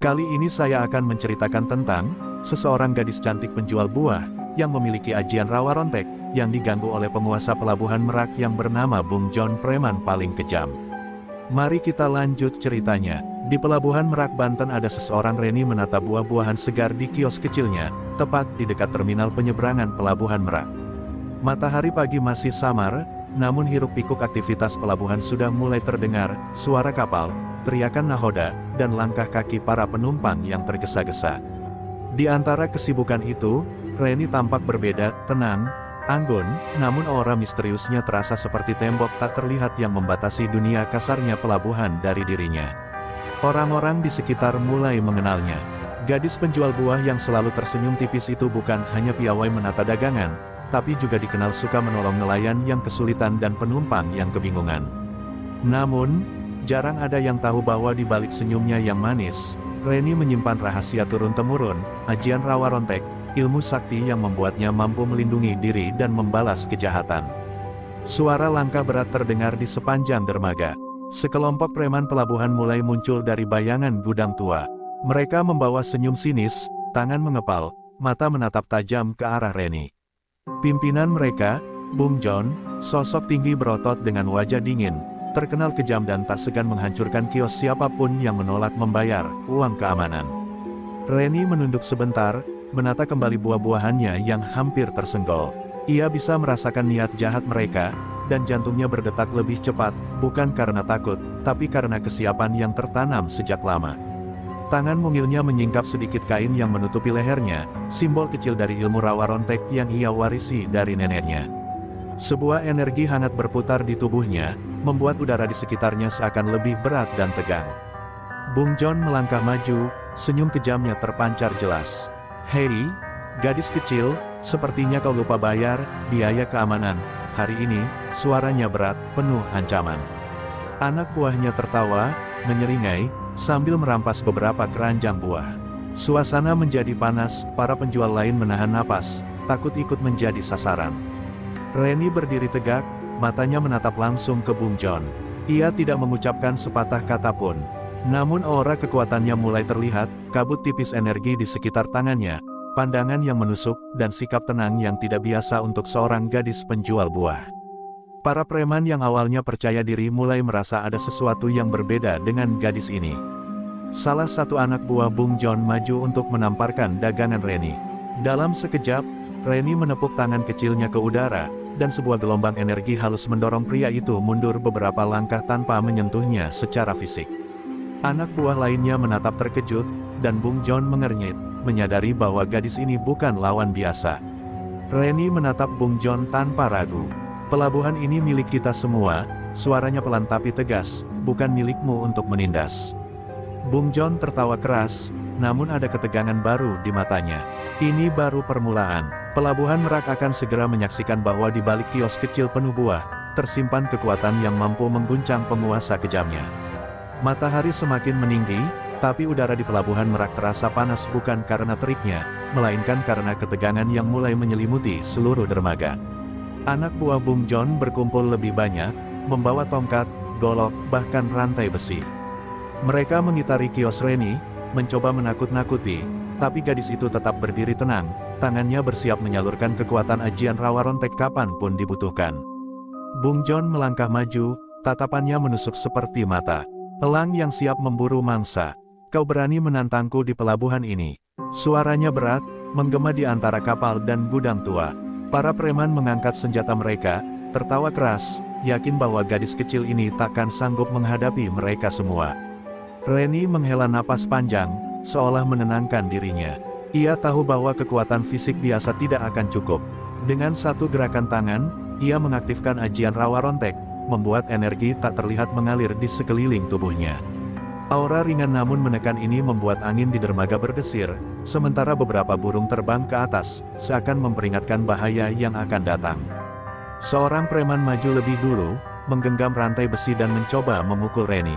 Kali ini saya akan menceritakan tentang seseorang gadis cantik penjual buah yang memiliki ajian rawa rontek yang diganggu oleh penguasa pelabuhan Merak yang bernama Bung John, preman paling kejam. Mari kita lanjut ceritanya. Di pelabuhan Merak, Banten, ada seseorang Reni menata buah-buahan segar di kios kecilnya, tepat di dekat terminal penyeberangan pelabuhan Merak. Matahari pagi masih samar, namun hiruk-pikuk aktivitas pelabuhan sudah mulai terdengar, suara kapal, teriakan nahoda, dan langkah kaki para penumpang yang tergesa-gesa. Di antara kesibukan itu, Reni tampak berbeda, tenang, anggun, namun aura misteriusnya terasa seperti tembok tak terlihat yang membatasi dunia kasarnya pelabuhan dari dirinya. Orang-orang di sekitar mulai mengenalnya. Gadis penjual buah yang selalu tersenyum tipis itu bukan hanya piawai menata dagangan, tapi juga dikenal suka menolong nelayan yang kesulitan dan penumpang yang kebingungan. Namun, jarang ada yang tahu bahwa di balik senyumnya yang manis, Reni menyimpan rahasia turun-temurun, ajian rawa rontek, ilmu sakti yang membuatnya mampu melindungi diri dan membalas kejahatan. Suara langkah berat terdengar di sepanjang dermaga. Sekelompok preman pelabuhan mulai muncul dari bayangan gudang tua. Mereka membawa senyum sinis, tangan mengepal, mata menatap tajam ke arah Reni. Pimpinan mereka, Bung John, sosok tinggi berotot dengan wajah dingin, terkenal kejam dan tak segan menghancurkan kios siapapun yang menolak membayar uang keamanan. Reni menunduk sebentar, menata kembali buah-buahannya yang hampir tersenggol. Ia bisa merasakan niat jahat mereka, dan jantungnya berdetak lebih cepat, bukan karena takut, tapi karena kesiapan yang tertanam sejak lama. Tangan mungilnya menyingkap sedikit kain yang menutupi lehernya, simbol kecil dari ilmu rawa rontek yang ia warisi dari neneknya. Sebuah energi hangat berputar di tubuhnya, membuat udara di sekitarnya seakan lebih berat dan tegang. Bung John melangkah maju, senyum kejamnya terpancar jelas. "Hei, gadis kecil, sepertinya kau lupa bayar biaya keamanan hari ini," suaranya berat, penuh ancaman. Anak buahnya tertawa, menyeringai, sambil merampas beberapa keranjang buah. Suasana menjadi panas, para penjual lain menahan napas, takut ikut menjadi sasaran. Reni berdiri tegak, matanya menatap langsung ke Bung John. Ia tidak mengucapkan sepatah kata pun. Namun aura kekuatannya mulai terlihat, kabut tipis energi di sekitar tangannya, pandangan yang menusuk, dan sikap tenang yang tidak biasa untuk seorang gadis penjual buah. Para preman yang awalnya percaya diri mulai merasa ada sesuatu yang berbeda dengan gadis ini. Salah satu anak buah Bung John maju untuk menamparkan dagangan Reni. Dalam sekejap, Reni menepuk tangan kecilnya ke udara, dan sebuah gelombang energi halus mendorong pria itu mundur beberapa langkah tanpa menyentuhnya secara fisik. Anak buah lainnya menatap terkejut, dan Bung John mengernyit, menyadari bahwa gadis ini bukan lawan biasa. Reni menatap Bung John tanpa ragu. "Pelabuhan ini milik kita semua," suaranya pelan tapi tegas, "bukan milikmu untuk menindas." Bung John tertawa keras, namun ada ketegangan baru di matanya. Ini baru permulaan. Pelabuhan Merak akan segera menyaksikan bahwa di balik kios kecil penuh buah, tersimpan kekuatan yang mampu mengguncang penguasa kejamnya. Matahari semakin meninggi, tapi udara di pelabuhan Merak terasa panas bukan karena teriknya, melainkan karena ketegangan yang mulai menyelimuti seluruh dermaga. Anak buah Bung John berkumpul lebih banyak, membawa tongkat, golok, bahkan rantai besi. Mereka mengitari kios Reni, mencoba menakut-nakuti, tapi gadis itu tetap berdiri tenang, tangannya bersiap menyalurkan kekuatan ajian rawa rontek kapanpun dibutuhkan. Bung John melangkah maju, tatapannya menusuk seperti mata elang yang siap memburu mangsa. "Kau berani menantangku di pelabuhan ini?" Suaranya berat, menggema di antara kapal dan gudang tua. Para preman mengangkat senjata mereka, tertawa keras, yakin bahwa gadis kecil ini takkan sanggup menghadapi mereka semua. Reni menghela napas panjang, seolah menenangkan dirinya. Ia tahu bahwa kekuatan fisik biasa tidak akan cukup. Dengan satu gerakan tangan, ia mengaktifkan ajian rawa rontek, membuat energi tak terlihat mengalir di sekeliling tubuhnya. Aura ringan namun menekan ini membuat angin di dermaga berdesir, sementara beberapa burung terbang ke atas, seakan memperingatkan bahaya yang akan datang. Seorang preman maju lebih dulu, menggenggam rantai besi dan mencoba memukul Reni.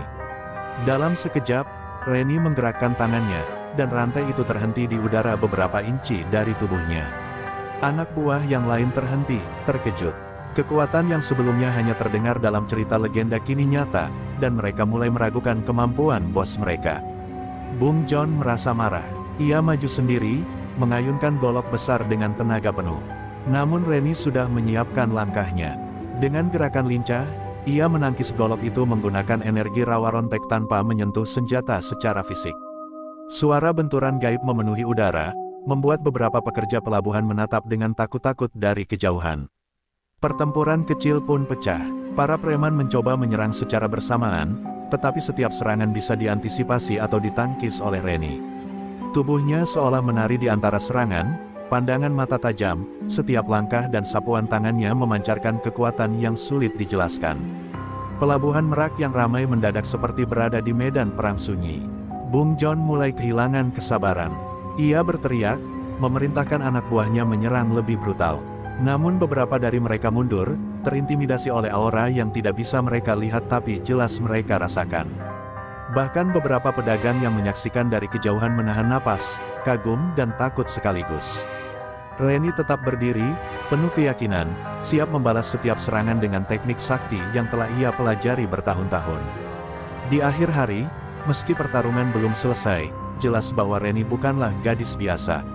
Dalam sekejap, Reni menggerakkan tangannya, dan rantai itu terhenti di udara beberapa inci dari tubuhnya. Anak buah yang lain terhenti, terkejut. Kekuatan yang sebelumnya hanya terdengar dalam cerita legenda kini nyata, dan mereka mulai meragukan kemampuan bos mereka. Bung John merasa marah. Ia maju sendiri, mengayunkan golok besar dengan tenaga penuh. Namun Reni sudah menyiapkan langkahnya. Dengan gerakan lincah, ia menangkis golok itu menggunakan energi rawa rontek tanpa menyentuh senjata secara fisik. Suara benturan gaib memenuhi udara, membuat beberapa pekerja pelabuhan menatap dengan takut-takut dari kejauhan. Pertempuran kecil pun pecah. Para preman mencoba menyerang secara bersamaan, tetapi setiap serangan bisa diantisipasi atau ditangkis oleh Reni. Tubuhnya seolah menari di antara serangan, pandangan mata tajam, setiap langkah dan sapuan tangannya memancarkan kekuatan yang sulit dijelaskan. Pelabuhan Merak yang ramai mendadak seperti berada di medan perang sunyi. Bung John mulai kehilangan kesabaran. Ia berteriak, memerintahkan anak buahnya menyerang lebih brutal. Namun beberapa dari mereka mundur, terintimidasi oleh aura yang tidak bisa mereka lihat tapi jelas mereka rasakan. Bahkan beberapa pedagang yang menyaksikan dari kejauhan menahan napas, kagum dan takut sekaligus. Reni tetap berdiri, penuh keyakinan, siap membalas setiap serangan dengan teknik sakti yang telah ia pelajari bertahun-tahun. Di akhir hari, meski pertarungan belum selesai, jelas bahwa Reni bukanlah gadis biasa.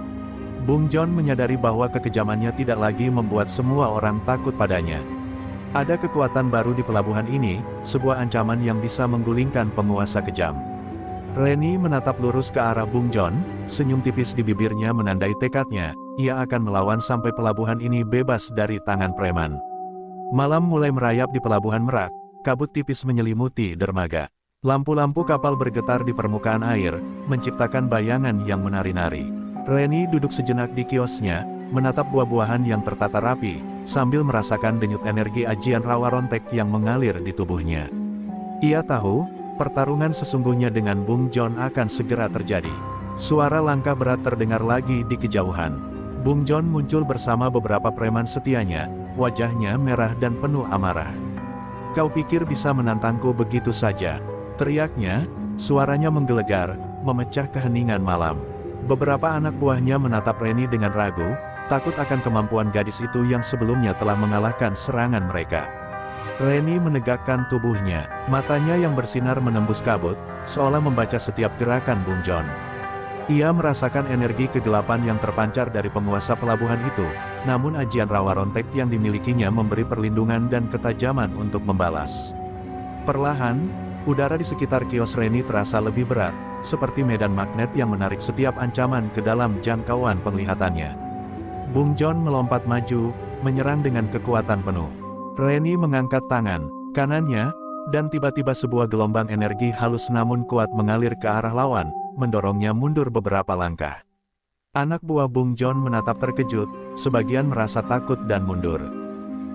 Bung John menyadari bahwa kekejamannya tidak lagi membuat semua orang takut padanya. Ada kekuatan baru di pelabuhan ini, sebuah ancaman yang bisa menggulingkan penguasa kejam. Reni menatap lurus ke arah Bung John, senyum tipis di bibirnya menandai tekadnya, ia akan melawan sampai pelabuhan ini bebas dari tangan preman. Malam mulai merayap di pelabuhan Merak, kabut tipis menyelimuti dermaga. Lampu-lampu kapal bergetar di permukaan air, menciptakan bayangan yang menari-nari. Reni duduk sejenak di kiosnya, menatap buah-buahan yang tertata rapi, sambil merasakan denyut energi ajian rawa rontek yang mengalir di tubuhnya. Ia tahu, pertarungan sesungguhnya dengan Bung John akan segera terjadi. Suara langkah berat terdengar lagi di kejauhan. Bung John muncul bersama beberapa preman setianya, wajahnya merah dan penuh amarah. "Kau pikir bisa menantangku begitu saja?" teriaknya, suaranya menggelegar, memecah keheningan malam. Beberapa anak buahnya menatap Reni dengan ragu, takut akan kemampuan gadis itu yang sebelumnya telah mengalahkan serangan mereka. Reni menegakkan tubuhnya, matanya yang bersinar menembus kabut, seolah membaca setiap gerakan Bung John. Ia merasakan energi kegelapan yang terpancar dari penguasa pelabuhan itu, namun ajian rawa rontek yang dimilikinya memberi perlindungan dan ketajaman untuk membalas. Perlahan, udara di sekitar kios Reni terasa lebih berat, seperti medan magnet yang menarik setiap ancaman ke dalam jangkauan penglihatannya. Bung John melompat maju, menyerang dengan kekuatan penuh. Reni mengangkat tangan kanannya, dan tiba-tiba sebuah gelombang energi halus namun kuat mengalir ke arah lawan, mendorongnya mundur beberapa langkah. Anak buah Bung John menatap terkejut, sebagian merasa takut dan mundur.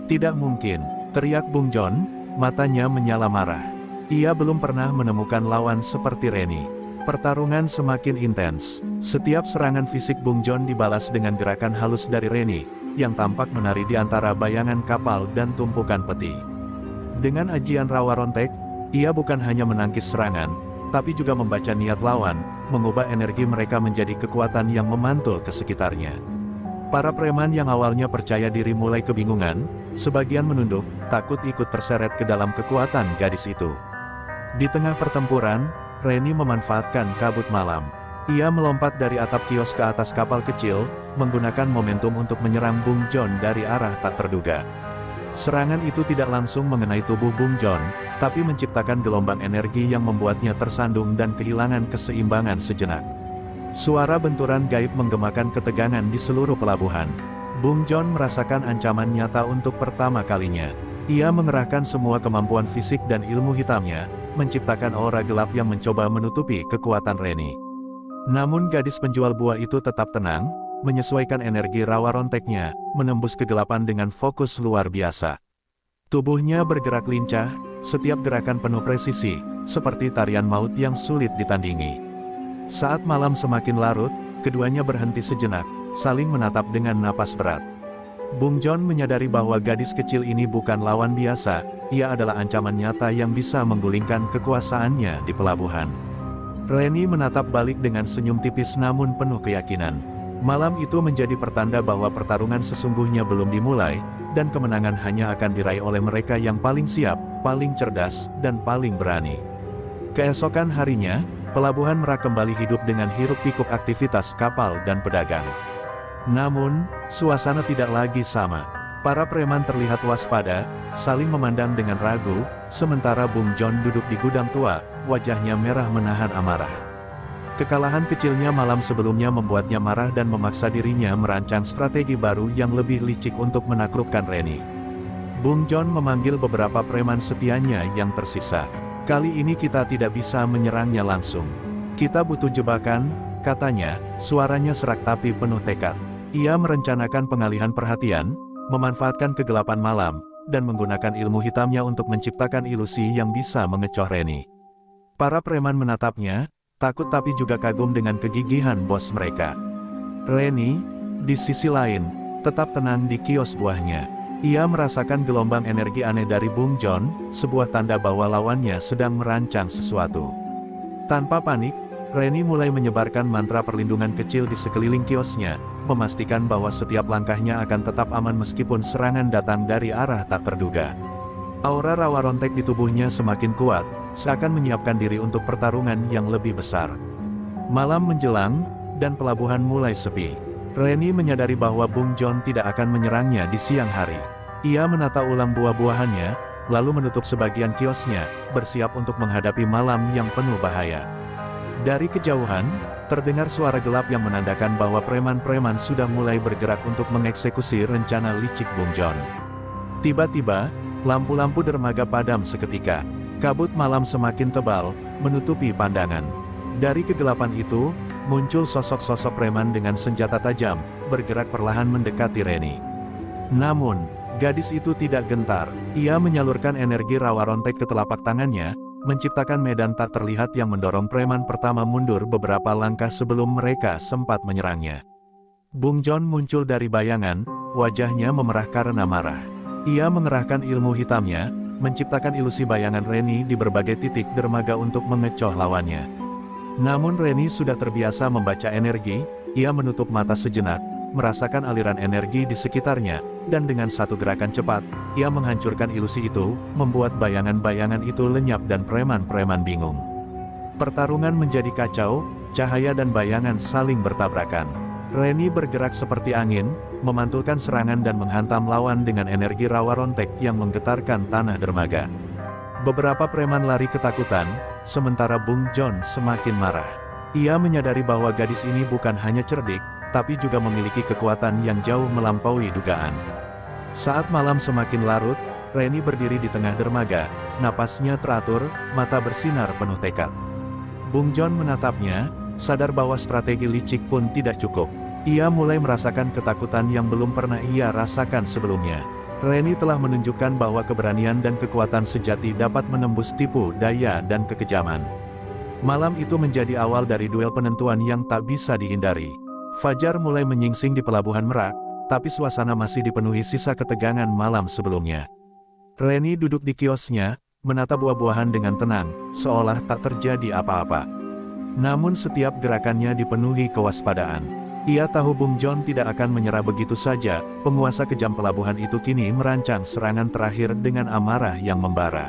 "Tidak mungkin," teriak Bung John, matanya menyala marah. Ia belum pernah menemukan lawan seperti Reni. Pertarungan semakin intens. Setiap serangan fisik Bung John dibalas dengan gerakan halus dari Reni, yang tampak menari di antara bayangan kapal dan tumpukan peti. Dengan ajian rawa rontek, ia bukan hanya menangkis serangan, tapi juga membaca niat lawan, mengubah energi mereka menjadi kekuatan yang memantul ke sekitarnya. Para preman yang awalnya percaya diri mulai kebingungan, sebagian menunduk, takut ikut terseret ke dalam kekuatan gadis itu. Di tengah pertempuran, Reni memanfaatkan kabut malam. Ia melompat dari atap kios ke atas kapal kecil, menggunakan momentum untuk menyerang Bung John dari arah tak terduga. Serangan itu tidak langsung mengenai tubuh Bung John, tapi menciptakan gelombang energi yang membuatnya tersandung dan kehilangan keseimbangan sejenak. Suara benturan gaib menggemakan ketegangan di seluruh pelabuhan. Bung John merasakan ancaman nyata untuk pertama kalinya. Ia mengerahkan semua kemampuan fisik dan ilmu hitamnya, menciptakan aura gelap yang mencoba menutupi kekuatan Reni. Namun gadis penjual buah itu tetap tenang, menyesuaikan energi rawa ronteknya, menembus kegelapan dengan fokus luar biasa. Tubuhnya bergerak lincah, setiap gerakan penuh presisi, seperti tarian maut yang sulit ditandingi. Saat malam semakin larut, keduanya berhenti sejenak, saling menatap dengan napas berat. Bung John menyadari bahwa gadis kecil ini bukan lawan biasa, ia adalah ancaman nyata yang bisa menggulingkan kekuasaannya di pelabuhan. Reni menatap balik dengan senyum tipis namun penuh keyakinan. Malam itu menjadi pertanda bahwa pertarungan sesungguhnya belum dimulai, dan kemenangan hanya akan diraih oleh mereka yang paling siap, paling cerdas, dan paling berani. Keesokan harinya, Pelabuhan Merak kembali hidup dengan hiruk-pikuk aktivitas kapal dan pedagang. Namun, suasana tidak lagi sama. Para preman terlihat waspada, saling memandang dengan ragu, sementara Bung John duduk di gudang tua, wajahnya merah menahan amarah. Kekalahan kecilnya malam sebelumnya membuatnya marah dan memaksa dirinya merancang strategi baru yang lebih licik untuk menaklukkan Reni. Bung John memanggil beberapa preman setianya yang tersisa. Kali ini kita tidak bisa menyerangnya langsung. Kita butuh jebakan, katanya, suaranya serak tapi penuh tekad. Ia merencanakan pengalihan perhatian, memanfaatkan kegelapan malam, dan menggunakan ilmu hitamnya untuk menciptakan ilusi yang bisa mengecoh Reni. Para preman menatapnya, takut tapi juga kagum dengan kegigihan bos mereka. Reni, di sisi lain, tetap tenang di kios buahnya. Ia merasakan gelombang energi aneh dari Bung John, sebuah tanda bahwa lawannya sedang merancang sesuatu. Tanpa panik, Reni mulai menyebarkan mantra perlindungan kecil di sekeliling kiosnya, memastikan bahwa setiap langkahnya akan tetap aman meskipun serangan datang dari arah tak terduga. Aura rawa rontek di tubuhnya semakin kuat, seakan menyiapkan diri untuk pertarungan yang lebih besar. Malam menjelang, dan pelabuhan mulai sepi. Reni menyadari bahwa Bung John tidak akan menyerangnya di siang hari. Ia menata ulang buah-buahannya, lalu menutup sebagian kiosnya, bersiap untuk menghadapi malam yang penuh bahaya. Dari kejauhan, terdengar suara gelap yang menandakan bahwa preman-preman sudah mulai bergerak untuk mengeksekusi rencana licik Bung John. Tiba-tiba, lampu-lampu dermaga padam seketika. Kabut malam semakin tebal, menutupi pandangan. Dari kegelapan itu, muncul sosok-sosok preman dengan senjata tajam, bergerak perlahan mendekati Reni. Namun, gadis itu tidak gentar. Ia menyalurkan energi rawa rontek ke telapak tangannya, menciptakan medan tak terlihat yang mendorong preman pertama mundur beberapa langkah sebelum mereka sempat menyerangnya. Bung John muncul dari bayangan, wajahnya memerah karena marah. Ia mengerahkan ilmu hitamnya, menciptakan ilusi bayangan Reni di berbagai titik dermaga untuk mengecoh lawannya. Namun Reni sudah terbiasa membaca energi, ia menutup mata sejenak, merasakan aliran energi di sekitarnya, dan dengan satu gerakan cepat, ia menghancurkan ilusi itu, membuat bayangan-bayangan itu lenyap dan preman-preman bingung. Pertarungan menjadi kacau, cahaya dan bayangan saling bertabrakan. Reni bergerak seperti angin, memantulkan serangan dan menghantam lawan dengan energi rawa rontek yang menggetarkan tanah dermaga. Beberapa preman lari ketakutan, sementara Bung John semakin marah. Ia menyadari bahwa gadis ini bukan hanya cerdik, tapi juga memiliki kekuatan yang jauh melampaui dugaan. Saat malam semakin larut, Reni berdiri di tengah dermaga, napasnya teratur, mata bersinar penuh tekad. Bung John menatapnya, sadar bahwa strategi licik pun tidak cukup. Ia mulai merasakan ketakutan yang belum pernah ia rasakan sebelumnya. Reni telah menunjukkan bahwa keberanian dan kekuatan sejati dapat menembus tipu daya dan kekejaman. Malam itu menjadi awal dari duel penentuan yang tak bisa dihindari. Fajar mulai menyingsing di pelabuhan Merak, tapi suasana masih dipenuhi sisa ketegangan malam sebelumnya. Reni duduk di kiosnya, menata buah-buahan dengan tenang, seolah tak terjadi apa-apa. Namun setiap gerakannya dipenuhi kewaspadaan. Ia tahu Bung John tidak akan menyerah begitu saja, penguasa kejam pelabuhan itu kini merancang serangan terakhir dengan amarah yang membara.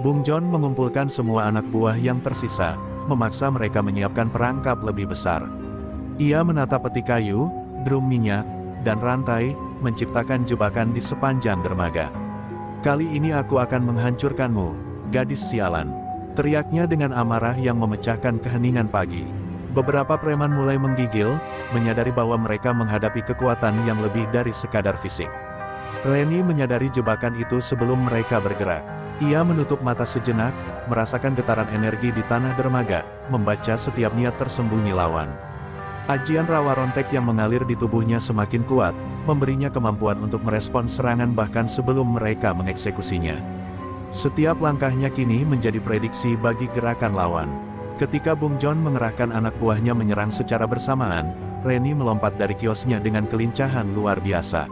Bung John mengumpulkan semua anak buah yang tersisa, memaksa mereka menyiapkan perangkap lebih besar. Ia menata peti kayu, drum minyak, dan rantai, menciptakan jebakan di sepanjang dermaga. Kali ini aku akan menghancurkanmu, gadis sialan. Teriaknya dengan amarah yang memecahkan keheningan pagi. Beberapa preman mulai menggigil, menyadari bahwa mereka menghadapi kekuatan yang lebih dari sekadar fisik. Reni menyadari jebakan itu sebelum mereka bergerak. Ia menutup mata sejenak, merasakan getaran energi di tanah dermaga, membaca setiap niat tersembunyi lawan. Ajian rawa rontek yang mengalir di tubuhnya semakin kuat, memberinya kemampuan untuk merespons serangan bahkan sebelum mereka mengeksekusinya. Setiap langkahnya kini menjadi prediksi bagi gerakan lawan. Ketika Bung John mengerahkan anak buahnya menyerang secara bersamaan, Reni melompat dari kiosnya dengan kelincahan luar biasa.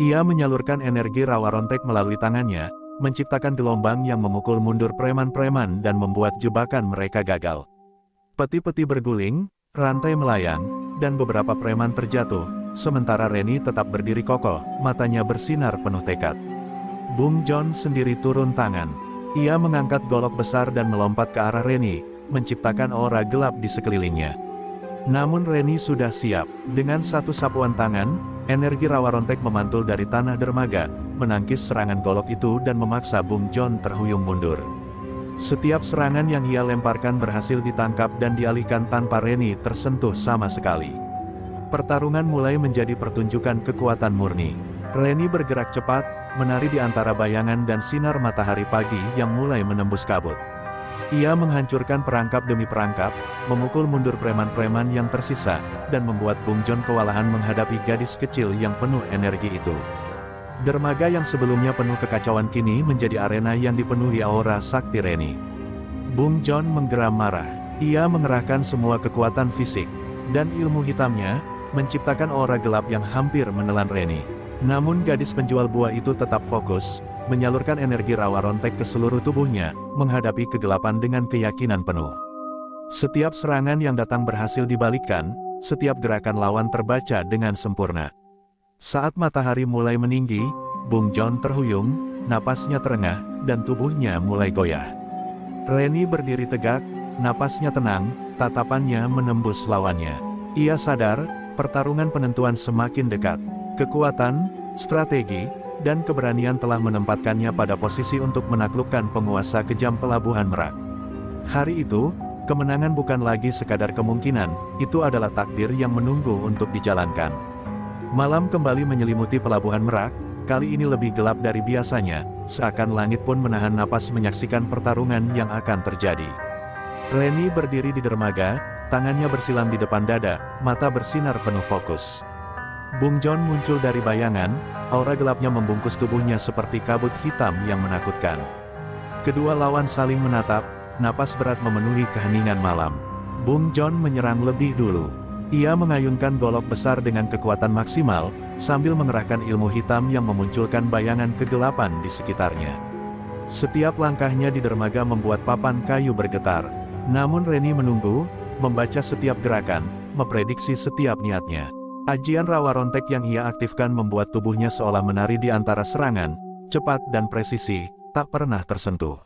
Ia menyalurkan energi rawa rontek melalui tangannya, menciptakan gelombang yang memukul mundur preman-preman dan membuat jebakan mereka gagal. Peti-peti berguling, rantai melayang, dan beberapa preman terjatuh, sementara Reni tetap berdiri kokoh, matanya bersinar penuh tekad. Bung John sendiri turun tangan. Ia mengangkat golok besar dan melompat ke arah Reni, menciptakan aura gelap di sekelilingnya. Namun Reni sudah siap. Dengan satu sapuan tangan, energi rawa rontek memantul dari tanah dermaga, menangkis serangan golok itu dan memaksa Bung Jon terhuyung mundur. Setiap serangan yang ia lemparkan berhasil ditangkap dan dialihkan tanpa Reni tersentuh sama sekali. Pertarungan mulai menjadi pertunjukan kekuatan murni. Reni bergerak cepat, menari di antara bayangan dan sinar matahari pagi yang mulai menembus kabut. Ia menghancurkan perangkap demi perangkap, memukul mundur preman-preman yang tersisa, dan membuat Bung Jon kewalahan menghadapi gadis kecil yang penuh energi itu. Dermaga yang sebelumnya penuh kekacauan kini menjadi arena yang dipenuhi aura sakti Reni. Bung Jon menggeram marah. Ia mengerahkan semua kekuatan fisik dan ilmu hitamnya, menciptakan aura gelap yang hampir menelan Reni. Namun gadis penjual buah itu tetap fokus, menyalurkan energi rawa rontek ke seluruh tubuhnya, menghadapi kegelapan dengan keyakinan penuh. Setiap serangan yang datang berhasil dibalikkan, setiap gerakan lawan terbaca dengan sempurna. Saat matahari mulai meninggi, Bung Jon terhuyung, napasnya terengah, dan tubuhnya mulai goyah. Reni berdiri tegak, napasnya tenang, tatapannya menembus lawannya. Ia sadar, pertarungan penentuan semakin dekat. Kekuatan, strategi, dan keberanian telah menempatkannya pada posisi untuk menaklukkan penguasa kejam Pelabuhan Merak. Hari itu, kemenangan bukan lagi sekadar kemungkinan, itu adalah takdir yang menunggu untuk dijalankan. Malam kembali menyelimuti Pelabuhan Merak, kali ini lebih gelap dari biasanya, seakan langit pun menahan napas menyaksikan pertarungan yang akan terjadi. Reni berdiri di dermaga, tangannya bersilang di depan dada, mata bersinar penuh fokus. Bung Jon muncul dari bayangan, aura gelapnya membungkus tubuhnya seperti kabut hitam yang menakutkan. Kedua lawan saling menatap, napas berat memenuhi keheningan malam. Bung Jon menyerang lebih dulu. Ia mengayunkan golok besar dengan kekuatan maksimal, sambil mengerahkan ilmu hitam yang memunculkan bayangan kegelapan di sekitarnya. Setiap langkahnya di dermaga membuat papan kayu bergetar. Namun Reni menunggu, membaca setiap gerakan, memprediksi setiap niatnya. Ajian rawa rontek yang ia aktifkan membuat tubuhnya seolah menari di antara serangan, cepat dan presisi, tak pernah tersentuh.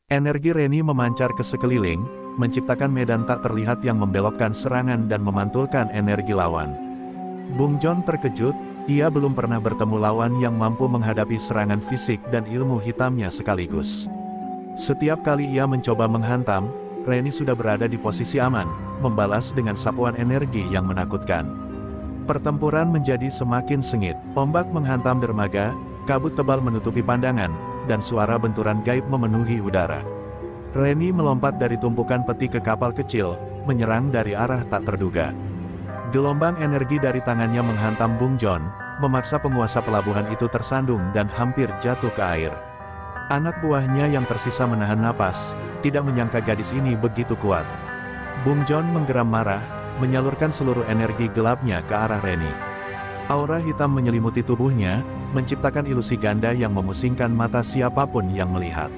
Energi Reni memancar ke sekeliling, menciptakan medan tak terlihat yang membelokkan serangan dan memantulkan energi lawan. Bung Jon terkejut, ia belum pernah bertemu lawan yang mampu menghadapi serangan fisik dan ilmu hitamnya sekaligus. Setiap kali ia mencoba menghantam, Reni sudah berada di posisi aman, membalas dengan sapuan energi yang menakutkan. Pertempuran menjadi semakin sengit, ombak menghantam dermaga, kabut tebal menutupi pandangan, dan suara benturan gaib memenuhi udara. Reni melompat dari tumpukan peti ke kapal kecil, menyerang dari arah tak terduga. Gelombang energi dari tangannya menghantam Bung Jon, memaksa penguasa pelabuhan itu tersandung dan hampir jatuh ke air. Anak buahnya yang tersisa menahan napas, tidak menyangka gadis ini begitu kuat. Bung Jon menggeram marah, menyalurkan seluruh energi gelapnya ke arah Reni. Aura hitam menyelimuti tubuhnya, menciptakan ilusi ganda yang memusingkan mata siapapun yang melihat.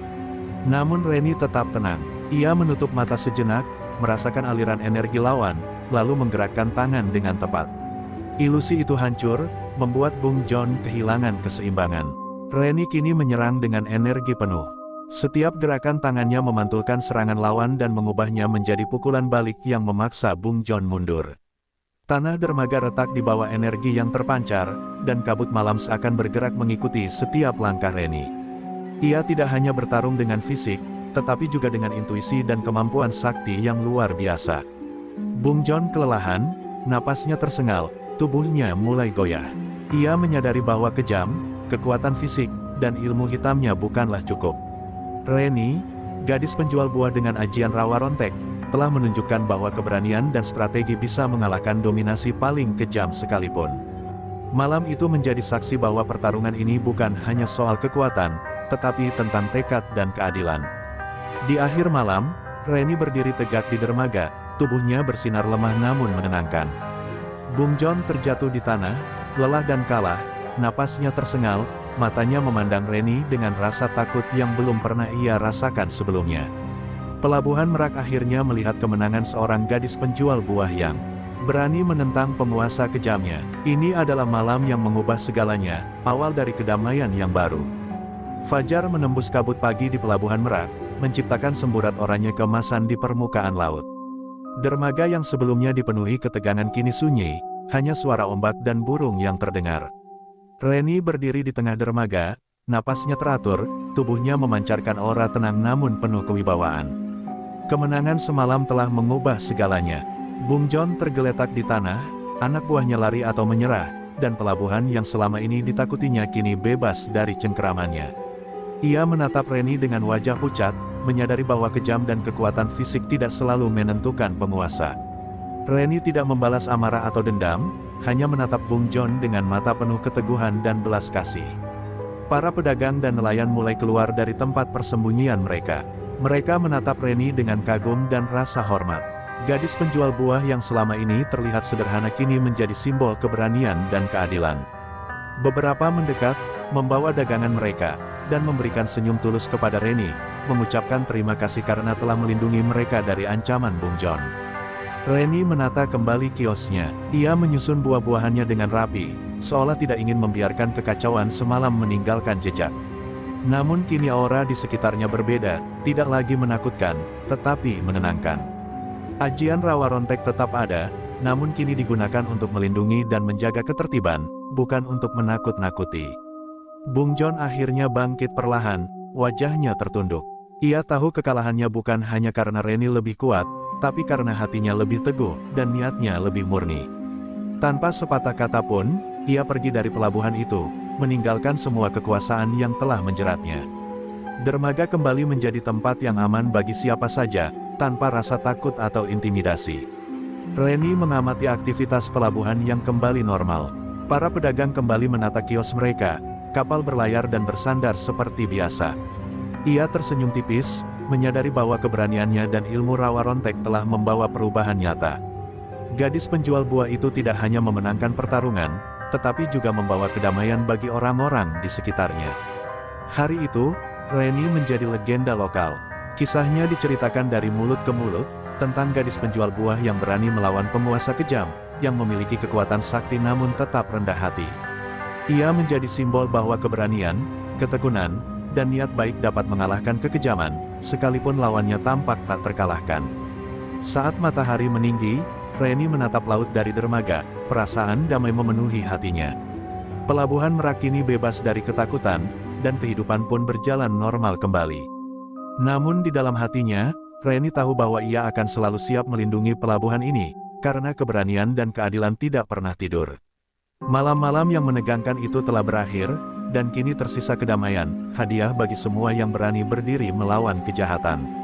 Namun Reni tetap tenang. Ia menutup mata sejenak, merasakan aliran energi lawan, lalu menggerakkan tangan dengan tepat. Ilusi itu hancur, membuat Bung Jon kehilangan keseimbangan. Reni kini menyerang dengan energi penuh. Setiap gerakan tangannya memantulkan serangan lawan dan mengubahnya menjadi pukulan balik yang memaksa Bung Jon mundur. Tanah dermaga retak di bawah energi yang terpancar, dan kabut malam seakan bergerak mengikuti setiap langkah Reni. Ia tidak hanya bertarung dengan fisik, tetapi juga dengan intuisi dan kemampuan sakti yang luar biasa. Bung Jon kelelahan, napasnya tersengal, tubuhnya mulai goyah. Ia menyadari bahwa kekuatan fisik, dan ilmu hitamnya bukanlah cukup. Reni, gadis penjual buah dengan ajian rawa rontek, telah menunjukkan bahwa keberanian dan strategi bisa mengalahkan dominasi paling kejam sekalipun. Malam itu menjadi saksi bahwa pertarungan ini bukan hanya soal kekuatan, tetapi tentang tekad dan keadilan. Di akhir malam, Reni berdiri tegak di dermaga, tubuhnya bersinar lemah namun menenangkan. Bung Jon terjatuh di tanah, lelah dan kalah, napasnya tersengal, matanya memandang Reni dengan rasa takut yang belum pernah ia rasakan sebelumnya. Pelabuhan Merak akhirnya melihat kemenangan seorang gadis penjual buah yang berani menentang penguasa kejamnya. Ini adalah malam yang mengubah segalanya, awal dari kedamaian yang baru. Fajar menembus kabut pagi di Pelabuhan Merak, menciptakan semburat oranye keemasan di permukaan laut. Dermaga yang sebelumnya dipenuhi ketegangan kini sunyi, hanya suara ombak dan burung yang terdengar. Reni berdiri di tengah dermaga, napasnya teratur, tubuhnya memancarkan aura tenang namun penuh kewibawaan. Kemenangan semalam telah mengubah segalanya. Bung Jon tergeletak di tanah, anak buahnya lari atau menyerah, dan pelabuhan yang selama ini ditakutinya kini bebas dari cengkeramannya. Ia menatap Reni dengan wajah pucat, menyadari bahwa kejam dan kekuatan fisik tidak selalu menentukan penguasa. Reni tidak membalas amarah atau dendam, hanya menatap Bung Jon dengan mata penuh keteguhan dan belas kasih. Para pedagang dan nelayan mulai keluar dari tempat persembunyian mereka. Mereka menatap Reni dengan kagum dan rasa hormat. Gadis penjual buah yang selama ini terlihat sederhana kini menjadi simbol keberanian dan keadilan. Beberapa mendekat, membawa dagangan mereka, dan memberikan senyum tulus kepada Reni, mengucapkan terima kasih karena telah melindungi mereka dari ancaman Bung Jon. Reni menata kembali kiosnya. Ia menyusun buah-buahannya dengan rapi, seolah tidak ingin membiarkan kekacauan semalam meninggalkan jejak. Namun kini aura di sekitarnya berbeda, tidak lagi menakutkan, tetapi menenangkan. Ajian Rawa Rontek tetap ada, namun kini digunakan untuk melindungi dan menjaga ketertiban, bukan untuk menakut-nakuti. Bung Jon akhirnya bangkit perlahan, wajahnya tertunduk. Ia tahu kekalahannya bukan hanya karena Reni lebih kuat, tapi karena hatinya lebih teguh, dan niatnya lebih murni. Tanpa sepatah kata pun, ia pergi dari pelabuhan itu, meninggalkan semua kekuasaan yang telah menjeratnya. Dermaga kembali menjadi tempat yang aman bagi siapa saja, tanpa rasa takut atau intimidasi. Reni mengamati aktivitas pelabuhan yang kembali normal. Para pedagang kembali menata kios mereka, kapal berlayar dan bersandar seperti biasa. Ia tersenyum tipis, menyadari bahwa keberaniannya dan ilmu Rawa Rontek telah membawa perubahan nyata. Gadis penjual buah itu tidak hanya memenangkan pertarungan, tetapi juga membawa kedamaian bagi orang-orang di sekitarnya. Hari itu, Reni menjadi legenda lokal. Kisahnya diceritakan dari mulut ke mulut, tentang gadis penjual buah yang berani melawan penguasa kejam, yang memiliki kekuatan sakti namun tetap rendah hati. Ia menjadi simbol bahwa keberanian, ketekunan, dan niat baik dapat mengalahkan kekejaman, sekalipun lawannya tampak tak terkalahkan. Saat matahari meninggi, Reni menatap laut dari dermaga, perasaan damai memenuhi hatinya. Pelabuhan Merak kini bebas dari ketakutan, dan kehidupan pun berjalan normal kembali. Namun di dalam hatinya, Reni tahu bahwa ia akan selalu siap melindungi pelabuhan ini, karena keberanian dan keadilan tidak pernah tidur. Malam-malam yang menegangkan itu telah berakhir, dan kini tersisa kedamaian, hadiah bagi semua yang berani berdiri melawan kejahatan.